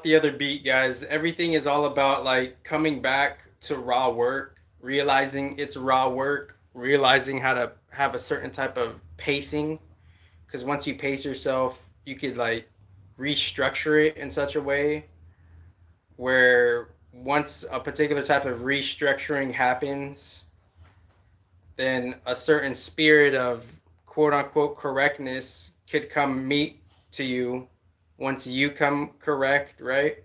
the other beat, guys. Everything is all about like coming back to raw work, realizing it's raw work, realizing how to have a certain type of pacing. Because once you pace yourself, you could like restructure it in such a way where once a particular type of restructuring happens, then a certain spirit of quote unquote correctness could come meet to you once you come correct, right?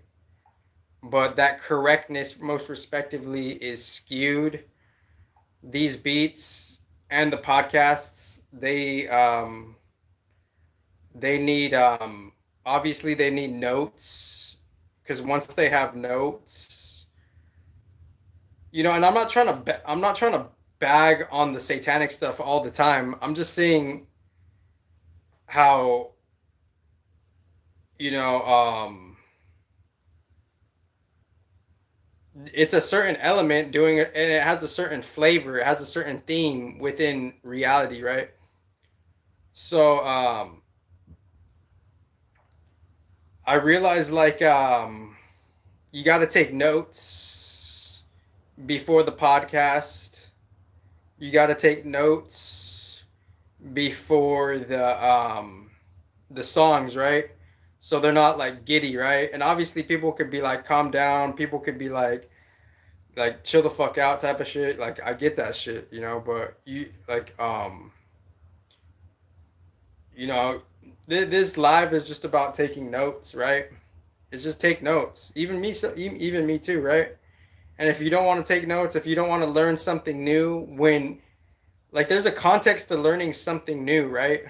But that correctness, most respectively, is skewed. These beats and the podcasts, they need obviously they need notes because once they have notes, and I'm not trying to bag on the satanic stuff all the time. I'm just saying how you know it's a certain element doing it, and it has a certain flavor, it has a certain theme within reality, right? So I realized like you got to take notes before the podcast. You got to take notes before the songs, right? So they're not like giddy, right? And obviously people could be like calm down, people could be like chill the fuck out type of shit. Like I get that shit, but you like you know this live is just about taking notes, right? It's just take notes. Even me, even me too, right? And if you don't want to take notes, if you don't want to learn something new, when like there's a context to learning something new, right?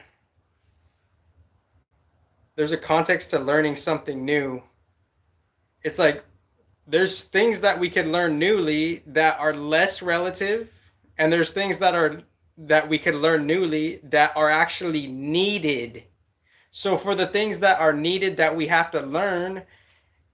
There's a context to learning something new. It's like there's things that we can learn newly that are less relative, and there's things that we can learn newly that are actually needed. So for the things that are needed that we have to learn,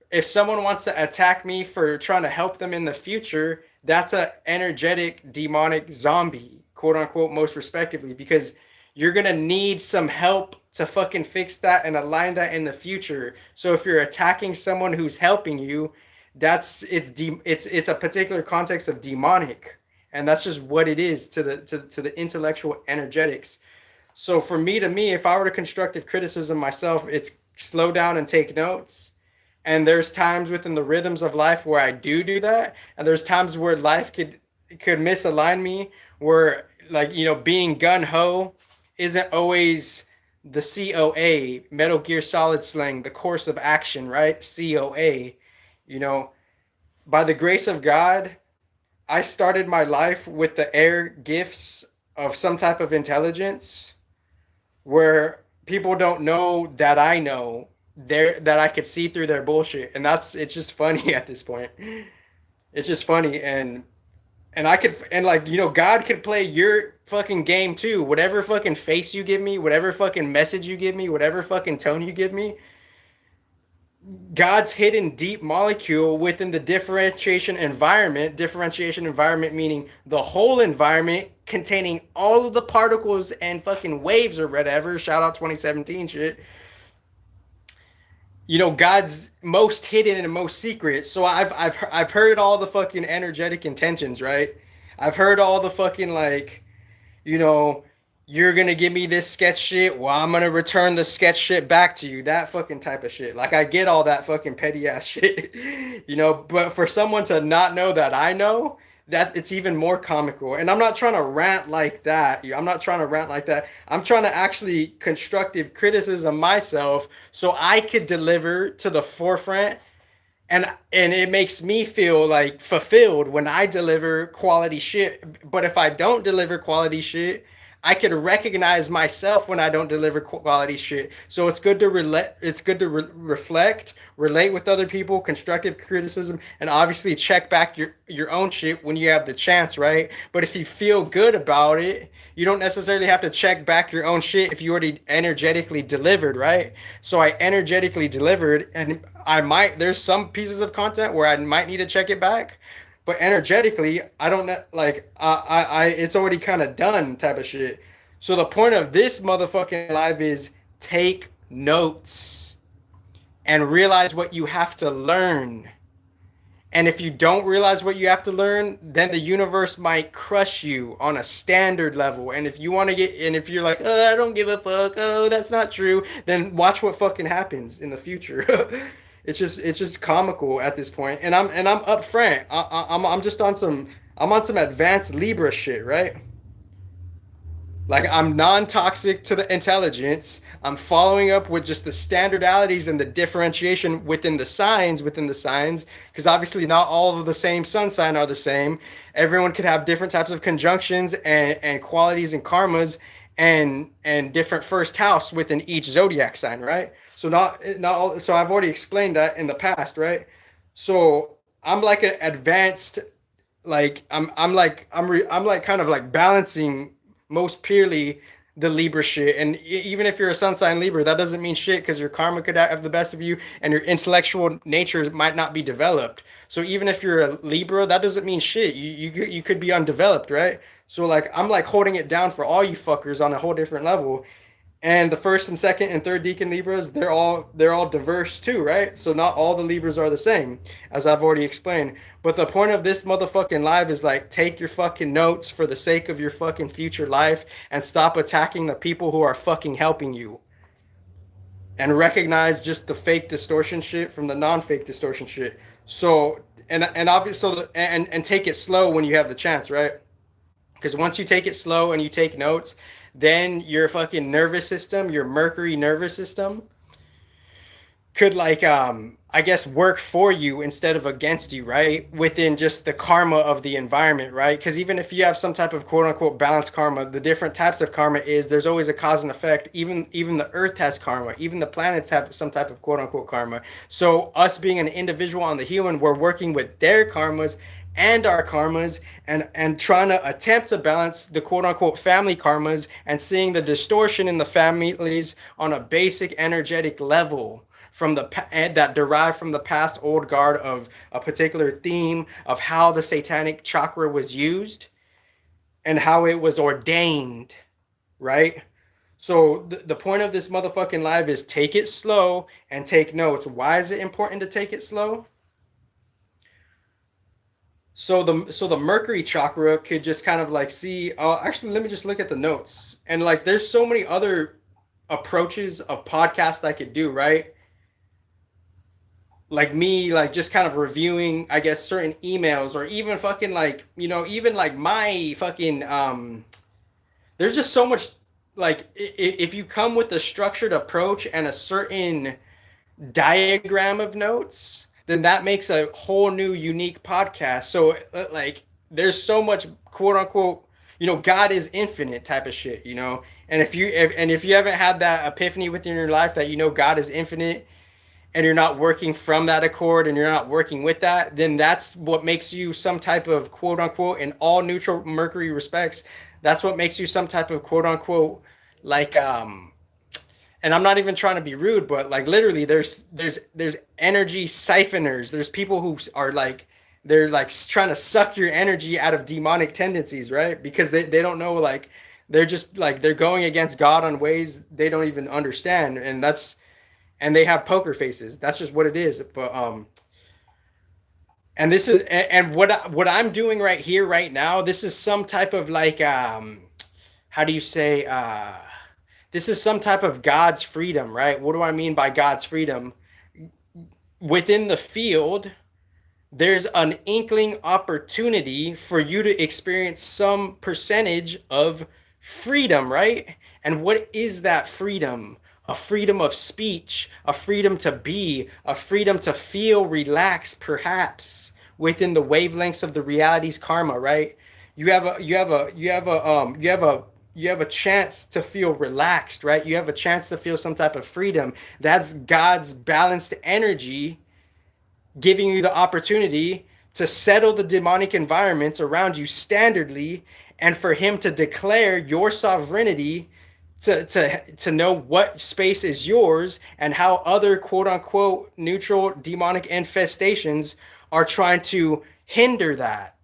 if someone wants to attack me for trying to help them in the future, that's a energetic demonic zombie, quote unquote, most respectively, because you're gonna need some help to fucking fix that and align that in the future. So if you're attacking someone who's helping you, it's a particular context of demonic, and that's just what it is to the intellectual energetics. So for me, if I were to constructive criticism myself, it's slow down and take notes. And there's times within the rhythms of life where I do that, and there's times where life could misalign me, where like being gun ho isn't always the COA, Metal Gear Solid slang, the course of action, right? COA, you know, by the grace of God, I started my life with the air gifts of some type of intelligence where people don't know that I know that I could see through their bullshit, and it's just funny at this point. It's just funny, and I could and like God could play your fucking game too. Whatever fucking face you give me, whatever fucking message you give me, whatever fucking tone you give me, God's hidden deep molecule within the differentiation environment meaning the whole environment containing all of the particles and fucking waves or whatever, shout out 2017 shit. God's most hidden and most secret. So I've heard all the fucking energetic intentions, right? I've heard all the fucking like, you know, you're gonna give me this sketch shit. Well, I'm gonna return the sketch shit back to you. That fucking type of shit. Like I get all that fucking petty ass shit, But for someone to not know that I know, that it's even more comical. And I'm not trying to rant like that. I'm not trying to rant like that. I'm trying to actually constructive criticism myself so I could deliver to the forefront, and it makes me feel like fulfilled when I deliver quality shit. But if I don't deliver quality shit, I can recognize myself when I don't deliver quality shit. So it's good to reflect, relate with other people, constructive criticism, and obviously check back your own shit when you have the chance, right? But if you feel good about it, you don't necessarily have to check back your own shit if you already energetically delivered, right? So I energetically delivered, and there's some pieces of content where I might need to check it back, but energetically, I don't like it's already kind of done type of shit. So the point of this motherfucking live is take notes. and realize what you have to learn. And if you don't realize what you have to learn, then the universe might crush you on a standard level. And if you want to get, and if you're like, oh, I don't give a fuck, oh, that's not true, then watch what fucking happens in the future. It's just comical at this point. And I'm upfront. I'm just on some, I'm on some advanced Libra shit, right? Like I'm non-toxic to the intelligence. I'm following up with just the standardalities and the differentiation within the signs, because obviously not all of the same sun sign are the same. Everyone could have different types of conjunctions and qualities and karmas and different first house within each zodiac sign, right? So not all, so I've already explained that in the past, right? So I'm like an advanced, like I'm like kind of like balancing most purely the Libra shit. And even if you're a sun sign Libra, that doesn't mean shit, because your karma could have the best of you and your intellectual nature might not be developed. So even if you're a Libra, that doesn't mean shit. You could be undeveloped, right? So like I'm like holding it down for all you fuckers on a whole different level. And the first and second and third deacon Libras, they're all diverse too, right? So not all the Libras are the same, as I've already explained. But the point of this motherfucking live is like take your fucking notes for the sake of your fucking future life and stop attacking the people who are fucking helping you. And recognize just the fake distortion shit from the non-fake distortion shit. So and obviously so and take it slow when you have the chance, right? Because once you take it slow and you take notes, then your fucking nervous system, your Mercury nervous system, could like I guess work for you instead of against you, right? Within just the karma of the environment, right? Because even if you have some type of quote unquote balanced karma, the different types of karma is there's always a cause and effect. Even the earth has karma, even the planets have some type of quote unquote karma. So us being an individual on the human, we're working with their karmas and our karmas, and trying to attempt to balance the quote unquote family karmas and seeing the distortion in the families on a basic energetic level from the that derive from the past old guard of a particular theme of how the satanic chakra was used and how it was ordained, right? So the point of this motherfucking live is take it slow and take notes. Why is it important to take it slow? So the Mercury chakra could just kind of like see, actually let me just look at the notes. And like there's so many other approaches of podcasts I could do, right? Like me like just kind of reviewing, I guess, certain emails, or even fucking like, even like my fucking there's just so much, like if you come with a structured approach and a certain diagram of notes, then that makes a whole new unique podcast. So like there's so much quote unquote, God is infinite type of shit, And if you haven't had that epiphany within your life that God is infinite, and you're not working from that accord and you're not working with that, then that's what makes you some type of quote unquote, in all neutral Mercury respects, that's what makes you some type of quote unquote, like and I'm not even trying to be rude, but like literally there's energy siphoners. There's people who are like, they're like trying to suck your energy out of demonic tendencies, right? Because they don't know, like they're just like they're going against God on ways they don't even understand. And they have poker faces. That's just what it is. But and this is and what I'm doing right here right now, this is some type of like how do you say this is some type of God's freedom, right? What do I mean by God's freedom? Within the field, there's an inkling opportunity for you to experience some percentage of freedom, right? And what is that freedom? A freedom of speech, a freedom to be, a freedom to feel relaxed, perhaps within the wavelengths of the reality's karma, right? You have a chance to feel relaxed, right? You have a chance to feel some type of freedom. That's God's balanced energy giving you the opportunity to settle the demonic environments around you standardly, and for him to declare your sovereignty, to know what space is yours and how other quote unquote neutral demonic infestations are trying to hinder that.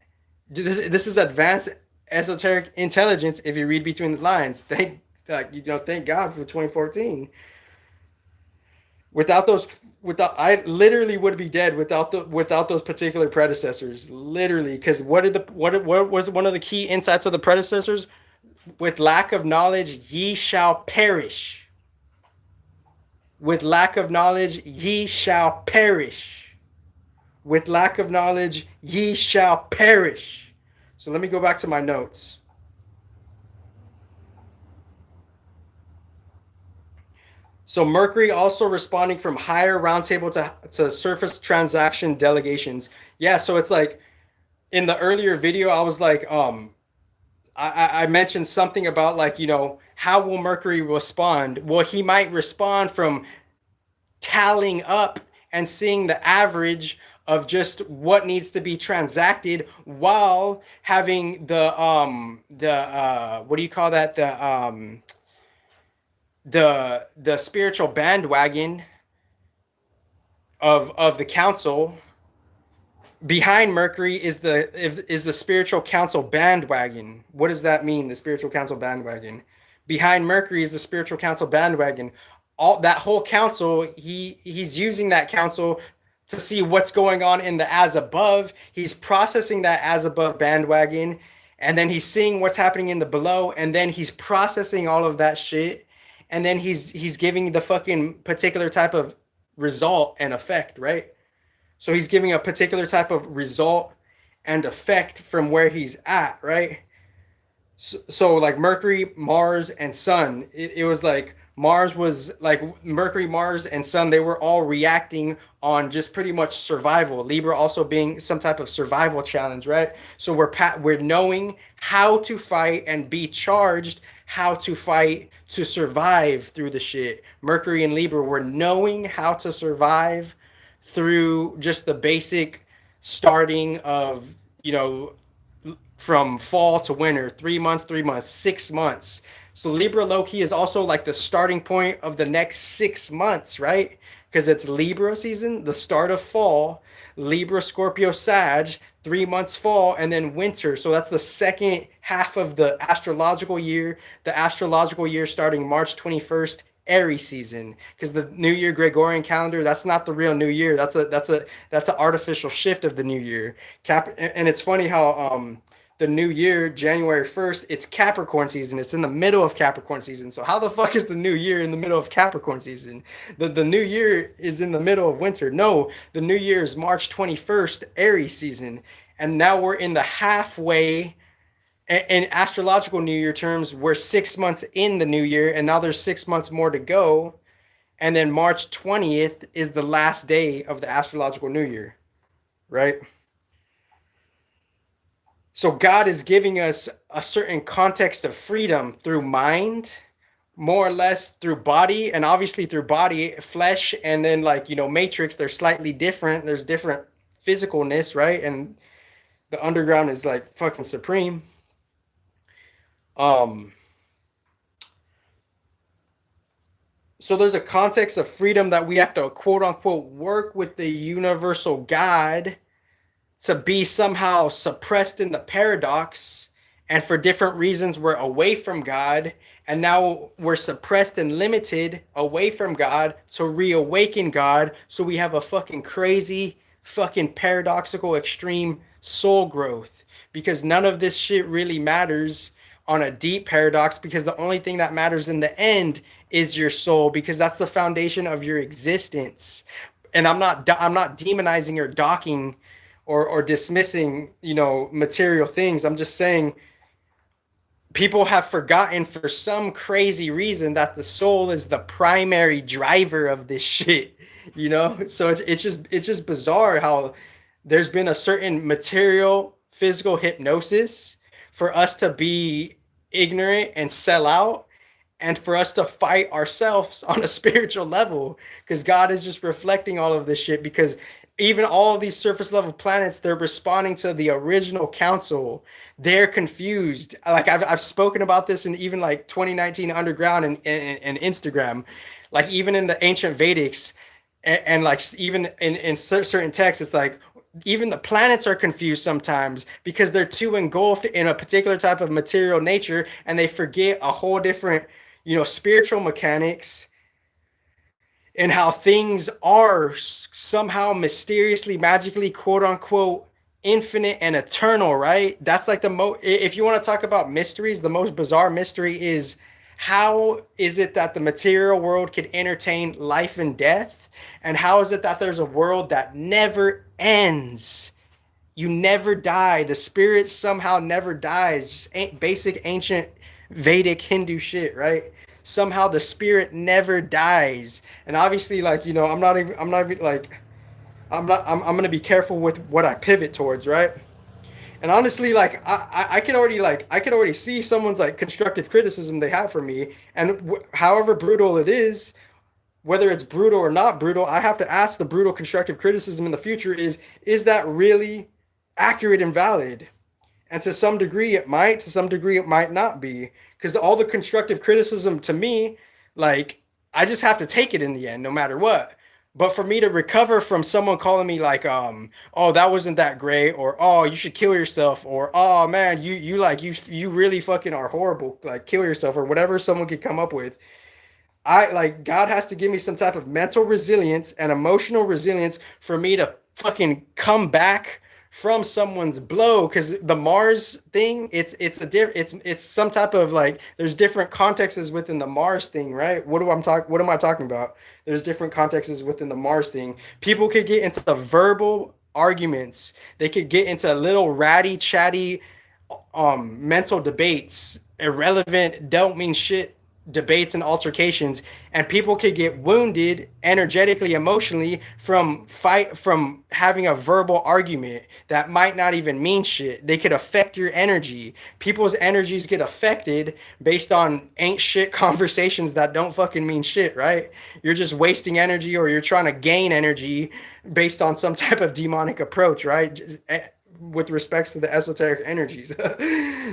This is advanced esoteric intelligence if you read between the lines. Thank God for 2014. Without those, without I literally would be dead without those particular predecessors. Literally, because what was one of the key insights of the predecessors? With lack of knowledge, ye shall perish. With lack of knowledge, ye shall perish. With lack of knowledge, ye shall perish. So let me go back to my notes. So Mercury also responding from higher roundtable to surface transaction delegations. Yeah, so it's like in the earlier video, I was like, I mentioned something about like, how will Mercury respond? Well, he might respond from tallying up and seeing the average of just what needs to be transacted while having the what do you call that, the spiritual bandwagon of the council. Behind Mercury is the spiritual council bandwagon. What does that mean? The spiritual council bandwagon. Behind Mercury is the spiritual council bandwagon. All that whole council, he's using that council to see what's going on in the as above. He's processing that as above bandwagon, and then he's seeing what's happening in the below, and then he's processing all of that shit, and then he's giving the fucking particular type of result and effect, right? So he's giving a particular type of result and effect from where he's at, right? So like Mercury, Mars, and Sun, it was like Mars was like Mercury, Mars, and Sun, they were all reacting on just pretty much survival. Libra also being some type of survival challenge, right? So we're knowing how to fight and be charged how to fight to survive through the shit. Mercury and Libra were knowing how to survive through just the basic starting of, from fall to winter, 3 months, 3 months, 6 months. So Libra low-key is also like the starting point of the next 6 months, right? Because it's Libra season, the start of fall, Libra, Scorpio, Sag, 3 months fall, and then winter. So that's the second half of the astrological year. The astrological year starting March 21st, Aries season, because the New Year Gregorian calendar, that's not the real New Year. That's an artificial shift of the New Year. And it's funny how the New Year, January 1st, it's Capricorn season. It's in the middle of Capricorn season. So how the fuck is the New Year in the middle of Capricorn season? The New Year is in the middle of winter. No, the New Year is March 21st, Aries season. And now we're in the halfway. In astrological New Year terms, we're 6 months in the New Year, and now there's 6 months more to go. And then March 20th is the last day of the astrological New Year, right? So God is giving us a certain context of freedom through mind, more or less through body, and obviously through body, flesh, and then like, matrix, they're slightly different. There's different physicalness, right? And the underground is like fucking supreme. So there's a context of freedom that we have to quote unquote work with the universal God to be somehow suppressed in the paradox, and for different reasons we're away from God, and now we're suppressed and limited away from God to reawaken God, so we have a fucking crazy fucking paradoxical extreme soul growth, because none of this shit really matters on a deep paradox, because the only thing that matters in the end is your soul, because that's the foundation of your existence. And I'm not demonizing or docking or dismissing, material things. I'm just saying people have forgotten for some crazy reason that the soul is the primary driver of this shit, So it's just bizarre how there's been a certain material physical hypnosis for us to be ignorant and sell out, and for us to fight ourselves on a spiritual level, because God is just reflecting all of this shit, because even all these surface level planets, they're responding to the original council. They're confused. Like I've spoken about this in even like 2019 underground and Instagram, like even in the ancient Vedics, and like even in certain texts, it's like even the planets are confused sometimes because they're too engulfed in a particular type of material nature, and they forget a whole different, spiritual mechanics. and how things are somehow mysteriously, magically, quote unquote, infinite and eternal, right? That's like the most, if you want to talk about mysteries, the most bizarre mystery is how is it that the material world could entertain life and death? And how is it that there's a world that never ends? You never die. The spirit somehow never dies. Just basic ancient Vedic Hindu shit, right? Somehow the spirit never dies. And obviously, like, I'm not even like, I'm gonna be careful with what I pivot towards, right? And honestly, like, I could already see someone's like constructive criticism they have for me, and however brutal it is, whether it's brutal or not brutal, I have to ask the brutal constructive criticism in the future is that really accurate and valid? And to some degree it might, to some degree it might not be. Because all the constructive criticism to me, like, I just have to take it in the end, no matter what. But for me to recover from someone calling me like, oh, that wasn't that great, or oh, you should kill yourself, or oh man, you really fucking are horrible, like kill yourself, or whatever someone could come up with. I like God has to give me some type of mental resilience and emotional resilience for me to fucking come back from someone's blow, because the Mars thing, it's some type of like, there's different contexts within the Mars thing, right? What am I talking about? There's different contexts within the Mars thing. People could get into the verbal arguments. They could get into little ratty chatty mental debates, irrelevant, don't mean shit debates and altercations, and people could get wounded energetically, emotionally from having a verbal argument that might not even mean shit. They could affect your energy. People's energies get affected based on ain't shit conversations that don't fucking mean shit, right? You're just wasting energy, or you're trying to gain energy based on some type of demonic approach, right? With respects to the esoteric energies.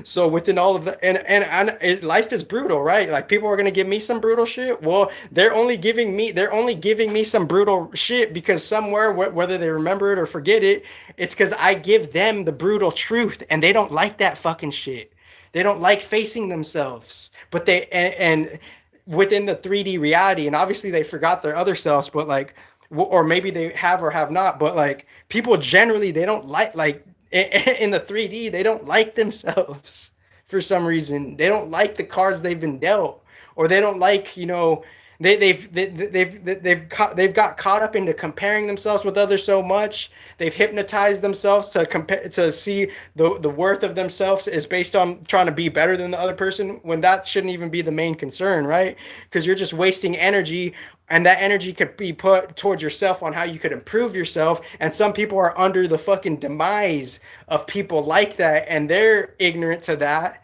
So within all of the life is brutal, right? Like, people are going to give me some brutal shit. Well, they're only giving me some brutal shit because somewhere, whether they remember it or forget it, it's because I give them the brutal truth, and they don't like that fucking shit. They don't like facing themselves, but and within the 3D reality, and obviously they forgot their other selves, but like, or maybe they have or have not, but like, people generally, they don't like in the 3D, they don't like themselves for some reason. They don't like the cards they've been dealt, or they don't like, they've got caught up into comparing themselves with others so much. They've hypnotized themselves to compare, to see the worth of themselves is based on trying to be better than the other person, when that shouldn't even be the main concern, right? Because you're just wasting energy, and that energy could be put towards yourself on how you could improve yourself. And some people are under the fucking demise of people like that, and they're ignorant to that,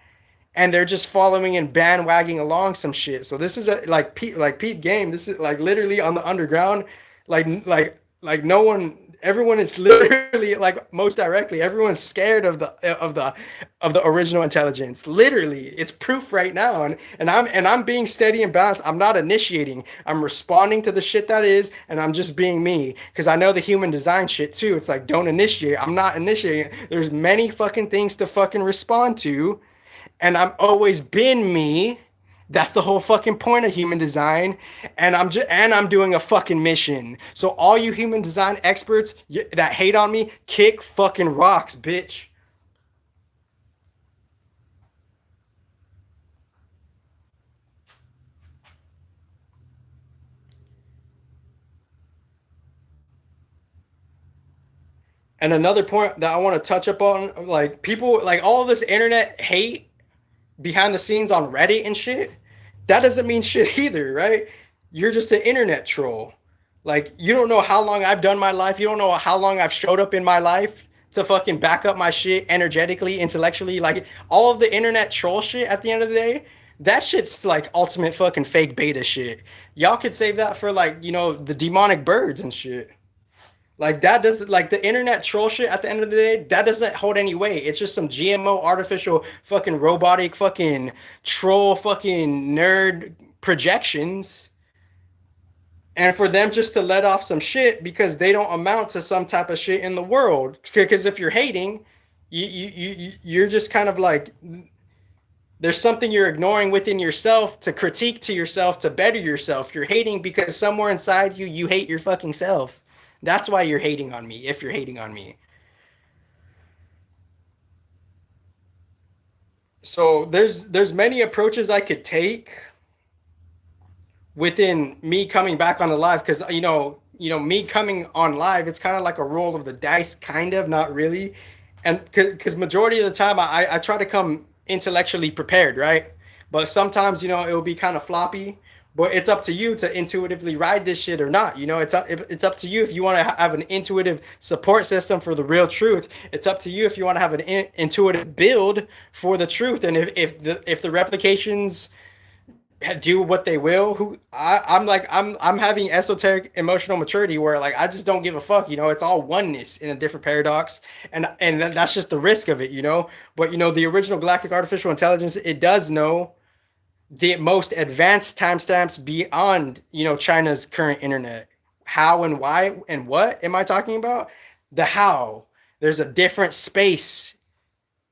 and they're just following and bandwagging along some shit. So this is like Pete game. This is like literally on the underground, no one, everyone is literally, like, most directly, everyone's scared of the original intelligence. Literally, it's proof right now, and I'm being steady and balanced. I'm not initiating. I'm responding to the shit that is, and I'm just being me, because I know the human design shit too. It's like, don't initiate. I'm not initiating. There's many fucking things to fucking respond to, and I've always been me. That's the whole fucking point of human design. And I'm doing a fucking mission. So all you human design experts that hate on me, kick fucking rocks, bitch. And another point that I want to touch up on, like, people, like, all this internet hate behind the scenes on Reddit and shit, that doesn't mean shit either, right? You're just an internet troll. Like, you don't know how long I've done my life. You don't know how long I've showed up in my life to fucking back up my shit energetically, intellectually. Like, all of the internet troll shit at the end of the day, that shit's like ultimate fucking fake beta shit. Y'all could save that for, like, the demonic birds and shit. Like, that doesn't, like, the internet troll shit at the end of the day, that doesn't hold any weight. It's just some GMO artificial fucking robotic fucking troll fucking nerd projections. And for them just to let off some shit because they don't amount to some type of shit in the world. Because if you're hating, you're just kind of like, There's something you're ignoring within yourself to critique to yourself to better yourself. You're hating because somewhere inside you, you hate your fucking self. That's why you're hating on me, if you're hating on me. So there's many approaches I could take within me coming back on the live because me coming on live, it's kind of like a roll of the dice, kind of, not really. And because majority of the time I try to come intellectually prepared, right? But sometimes it will be kind of floppy. But it's up to you to intuitively ride this shit or not. It's up to you if you want to have an intuitive support system for the real truth. It's up to you if you want to have an intuitive build for the truth. And if the replications do what they will, I'm having esoteric emotional maturity where like I just don't give a fuck. It's all oneness in a different paradox, and that's just the risk of it. But the original galactic artificial intelligence, it does know the most advanced timestamps beyond China's current internet. How and why and what am I talking about? The how. There's a different space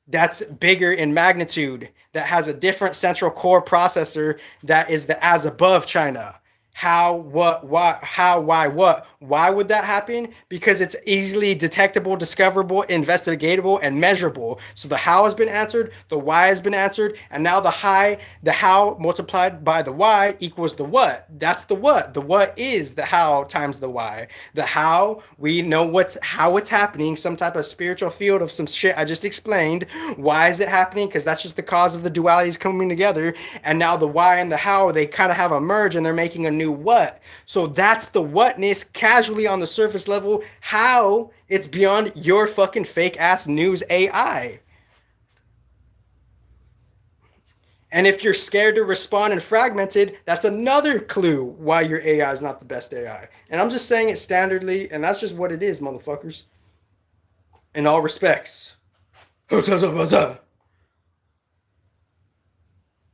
that's bigger in magnitude, that has a different central core processor, that is the as above China. How, what, why, how, why, what? Why would that happen? Because it's easily detectable, discoverable, investigatable, and measurable. So the how has been answered, the why has been answered, and now the how multiplied by the why equals the what. That's the what. The what is the how times the why. The how, we know how it's happening, some type of spiritual field of some shit I just explained. Why is it happening? Because that's just the cause of the dualities coming together. And now the why and the how, they kind of have a merge and they're making a new what. So that's the whatness casually on the surface level. How it's beyond your fucking fake ass news AI. And if you're scared to respond and fragmented, that's another clue why your AI is not the best AI. And I'm just saying it standardly, and that's just what it is, motherfuckers. In all respects.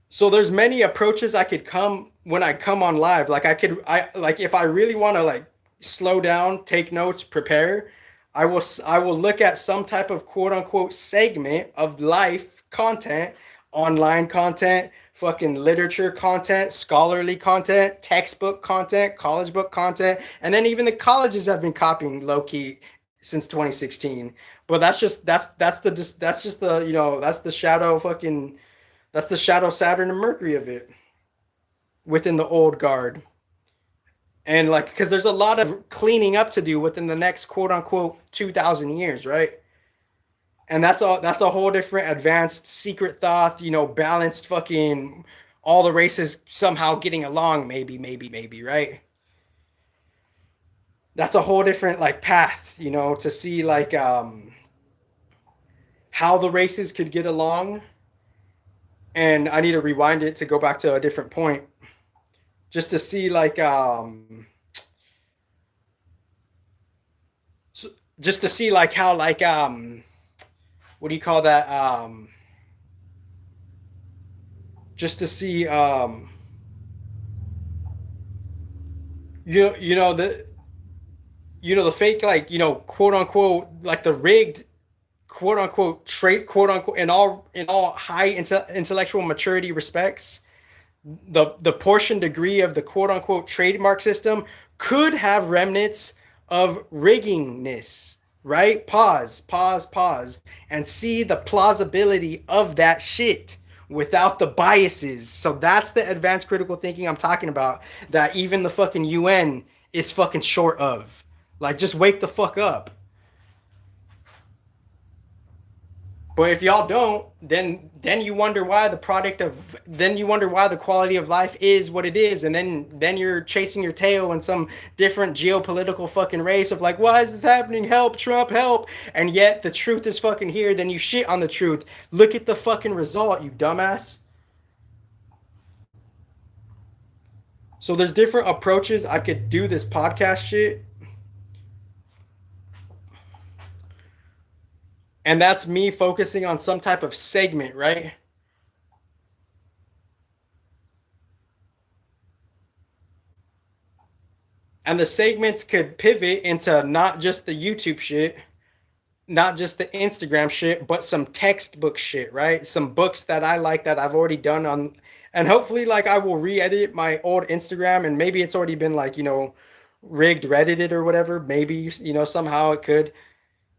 So there's many approaches I could come when I come on live. I like if I really want to like slow down, take notes, prepare, I will look at some type of quote unquote segment of life content, online content, fucking literature content, scholarly content, textbook content, college book content, and then even the colleges have been copying low key since 2016. But that's just the that's the shadow fucking that's the shadow Saturn and Mercury of it within the old guard. And like, because there's a lot of cleaning up to do within the next quote unquote 2,000 years, right? And that's a whole different advanced secret thought, balanced fucking all the races somehow getting along, maybe, right? That's a whole different like path, to see like how the races could get along. And I need to rewind it to go back to a different point just to see like so, just to see like how like what do you call that just to see the the fake like quote unquote like the rigged quote unquote trait quote unquote in all high intellectual maturity respects, the portion degree of the quote unquote trademark system could have remnants of riggingness, right? Pause, and see the plausibility of that shit without the biases. So that's the advanced critical thinking I'm talking about, that even the fucking UN is fucking short of. Like, just wake the fuck up. But if y'all don't, then you wonder why the quality of life is what it is, and then you're chasing your tail in some different geopolitical fucking race of like, why is this happening? Help, Trump, help! And yet the truth is fucking here. Then you shit on the truth. Look at the fucking result, you dumbass. So there's different approaches I could do this podcast shit. And that's me focusing on some type of segment, right? And the segments could pivot into not just the YouTube shit, not just the Instagram shit, but some textbook shit, right? Some books that I like that I've already done on, and hopefully, like, I will re-edit my old Instagram, and maybe it's already been like, rigged, reddited or whatever. Maybe, somehow it could.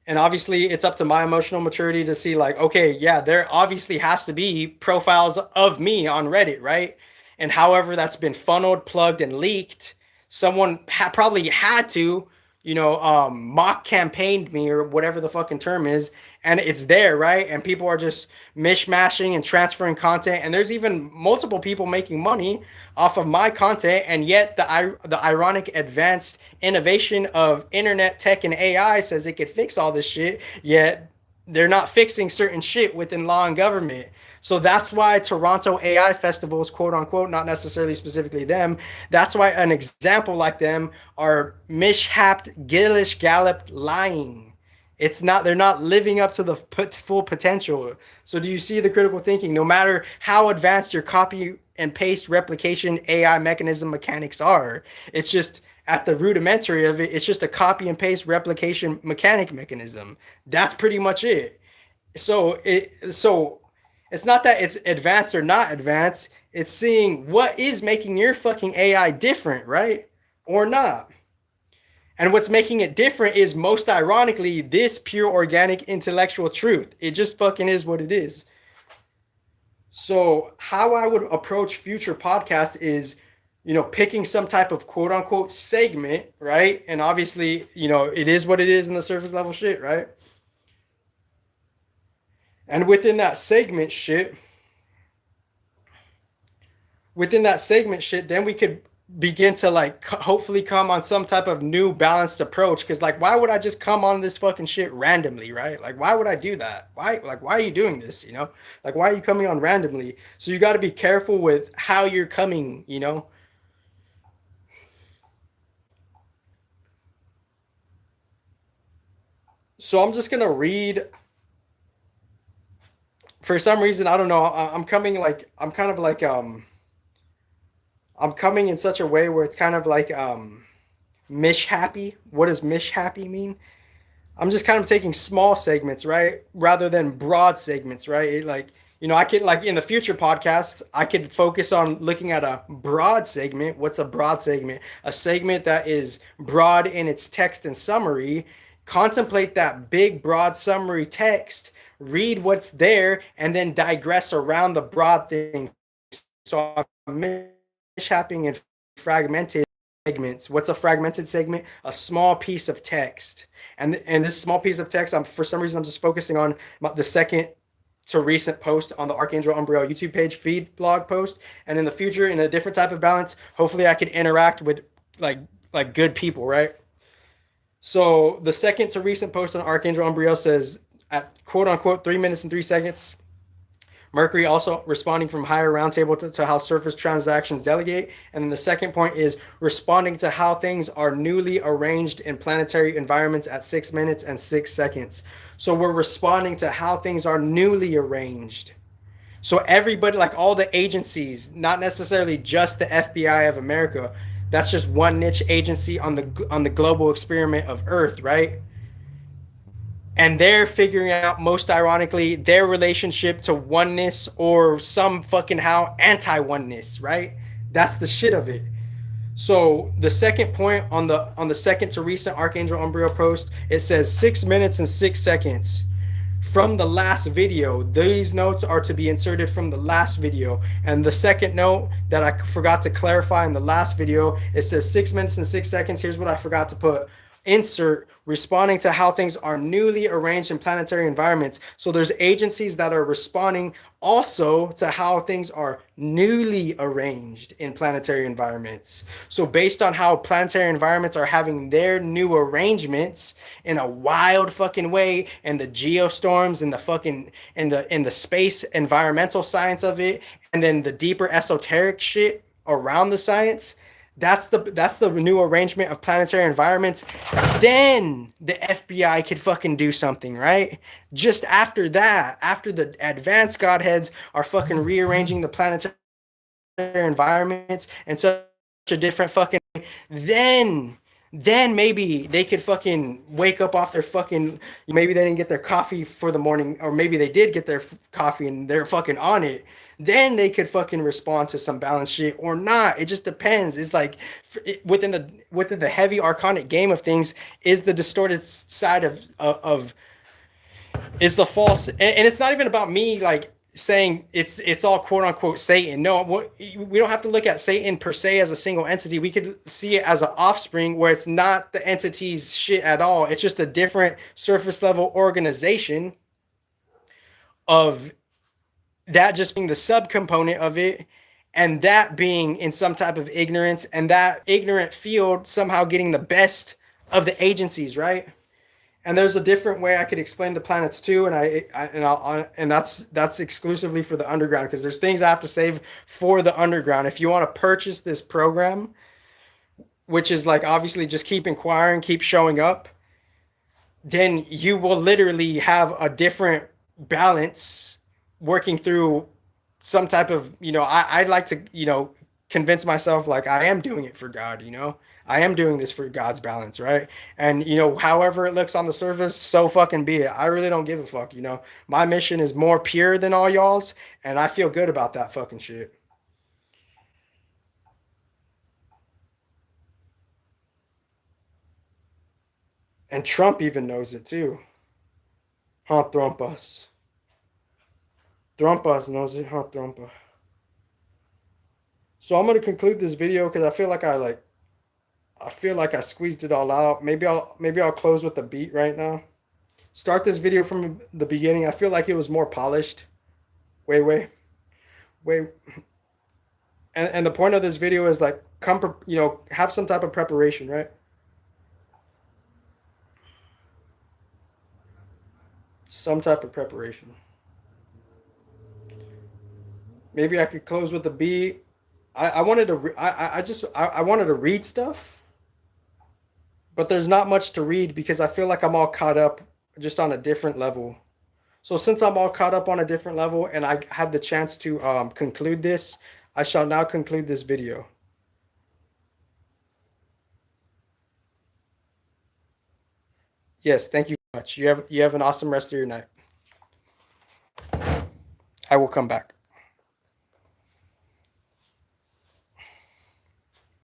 And obviously, it's up to my emotional maturity to see, like, okay, yeah, there obviously has to be profiles of me on Reddit, right? And however that's been funneled, plugged, and leaked, someone probably had to, mock campaigned me or whatever the fucking term is, and it's there, right? And people are just mishmashing and transferring content, and there's even multiple people making money off of my content, and yet the ironic advanced innovation of internet tech and AI says it could fix all this shit, yet they're not fixing certain shit within law and government. So that's why Toronto AI festivals, quote unquote, not necessarily specifically them, that's why an example like them are mishapped, gillish galloped lying. It's not, they're not living up to the full potential. So do you see the critical thinking? No matter how advanced your copy and paste replication AI mechanism mechanics are, it's just at the rudimentary of it, it's just a copy and paste replication mechanic mechanism. That's pretty much it. So it's not that it's advanced or not advanced. It's seeing what is making your fucking AI different, right? Or not. And what's making it different is, most ironically, this pure organic intellectual truth. It just fucking is what it is. So how I would approach future podcasts is, picking some type of quote unquote segment, right? And obviously, it is what it is in the surface level shit, right? And within that segment shit, then we could begin to, like, hopefully come on some type of new balanced approach. Because, like, why would I just come on this fucking shit randomly, right? Like, why would I do that? Why are you doing this? Like, why are you coming on randomly? So you got to be careful with how you're coming. So I'm just gonna read. For some reason, I don't know. I'm coming, like, I'm coming in such a way where it's kind of like mish happy. What does mish happy mean? I'm just kind of taking small segments, right? Rather than broad segments, right? Like, I could, like, in the future podcasts, I could focus on looking at a broad segment. What's a broad segment? A segment that is broad in its text and summary. Contemplate that big, broad summary text, read what's there, and then digress around the broad thing. So I'm mishapping and fragmented segments. What's a fragmented segment? A small piece of text. And this small piece of text, for some reason, I'm just focusing on the second to recent post on the Archangel Umbriel YouTube page feed blog post. And in the future, in a different type of balance, hopefully I could interact with, like good people, right? So the second to recent post on Archangel Umbriel says, at quote unquote 3 minutes and 3 seconds, Mercury also responding from higher roundtable to how surface transactions delegate. And then the second point is responding to how things are newly arranged in planetary environments at 6 minutes and 6 seconds. So we're responding to how things are newly arranged. So everybody, like all the agencies, not necessarily just the FBI of America, that's just one niche agency on the global experiment of Earth, right? And they're figuring out, most ironically, their relationship to oneness or some fucking how anti-oneness, right? That's the shit of it. So the second point on the second to recent Archangel Umbriel post, it says 6 minutes and 6 seconds from the last video. These notes are to be inserted from the last video. And the second note that I forgot to clarify in the last video, it says 6 minutes and 6 seconds. Here's what I forgot to put. Insert responding to how things are newly arranged in planetary environments. So there's agencies that are responding also to how things are newly arranged in planetary environments. So based on how planetary environments are having their new arrangements in a wild fucking way, and the geostorms and the fucking and the space environmental science of it, and then the deeper esoteric shit around the science, that's the new arrangement of planetary environments. Then the FBI could fucking do something, right? Just after that, after the advanced godheads are fucking rearranging the planetary environments and such a different fucking, then then maybe they could fucking wake up off their fucking, maybe they didn't get their coffee for the morning, or maybe they did get their coffee and they're fucking on it. Then they could fucking respond to some balance shit or not. It just depends. It's like within the heavy archonic game of things is the distorted side of is the false, and it's not even about me like saying it's all quote unquote Satan. No, we don't have to look at Satan per se as a single entity. We could see it as an offspring where it's not the entity's shit at all. It's just a different surface level organization of that just being the subcomponent of it, and that being in some type of ignorance, and that ignorant field somehow getting the best of the agencies, right? And there's a different way I could explain the planets too, and that's exclusively for the underground, because there's things I have to save for the underground. If you want to purchase this program, which is like obviously just keep inquiring, keep showing up, then you will literally have a different balance working through some type of, I'd like to, convince myself like I am doing it for God, I am doing this for God's balance, right? And however it looks on the surface, so fucking be it. I really don't give a fuck, My mission is more pure than all y'all's, and I feel good about that fucking shit. And Trump even knows it too. Huh, Trumpas. Trumpas knows it, huh, Trumpa. So I'm gonna conclude this video because I feel like I squeezed it all out. Maybe I'll close with the beat right now. Start this video from the beginning. I feel like it was more polished. Wait. And the point of this video is like have some type of preparation, right? Some type of preparation. Maybe I could close with the beat. I wanted to I wanted to read stuff, but there's not much to read because I feel like I'm all caught up just on a different level. So since I'm all caught up on a different level and I had the chance to conclude this, I shall now conclude this video. Yes, thank you so much. You have an awesome rest of your night. I will come back.